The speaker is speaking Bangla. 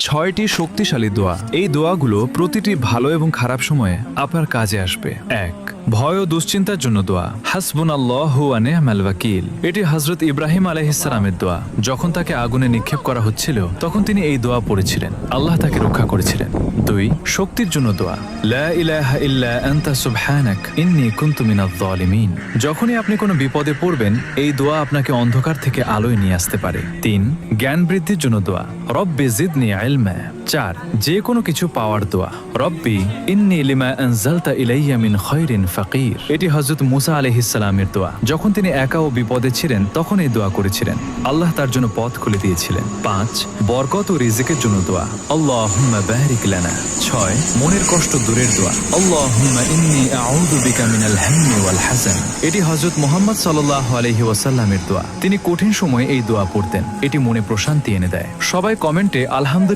6টি শক্তিশালী দোয়া। এই দোয়াগুলো প্রতিটি ভালো এবং খারাপ সময়ে আপনার কাজে আসবে। 1. ভয় ও দুশ্চিন্তার জন্য দোয়া। হাসবুনাল্লাহু ওয়া নি'মাল ওয়াকিল। এটি হযরত ইব্রাহিম আলাইহিস সালামের দোয়া। যখন তাকে আগুনে নিক্ষেপ করা হচ্ছিল তখন তিনি এই দোয়া পড়েছিলেন, আল্লাহ তাকে রক্ষা করেছিলেন। 2. শক্তির জন্য দোয়া। লা ইলাহা ইল্লা আনতা সুবহানাক ইন্নী কুনতু মিনাজ জালিমিন। যখনই আপনি কোনো বিপদে পড়বেন এই দোয়া আপনাকে অন্ধকার থেকে আলোয় নিয়ে আসতে পারে। 3. জ্ঞান বৃদ্ধির জন্য দোয়া। রব্বি জিদনি ইলমা। 4. যে কোনো কিছু পাওয়ার দোয়া। রব্বি ইন্নী লিমা আনজালতা ইলাইয়া মিন খায়রিন ফাকির। এটি হযরত মুসা আলাইহিস সালামের দোয়া। যখন তিনি একা ও বিপদে ছিলেন তখন এই দোয়া করেছিলেন, আল্লাহ তার জন্য পথ খুলে দিয়েছিলেন। 5. বরকত ও রিজিকের জন্য দোয়া। আল্লাহুম্মা বারিক লানা। 6. মনের কষ্ট দূরের দোয়া। আল্লাহুম্মা ইন্নী আউযু বিকা মিনাল হাম্মি ওয়াল হাযান। এটি হযরত মুহাম্মদ সাল্লাল্লাহু আলাইহি ওয়াসাল্লামের দোয়া। তিনি কঠিন সময়ে এই দোয়া পড়তেন, এটি মনে প্রশান্তি এনে দেয়। সবাই কমেন্টে আলহামদুলিল্লাহ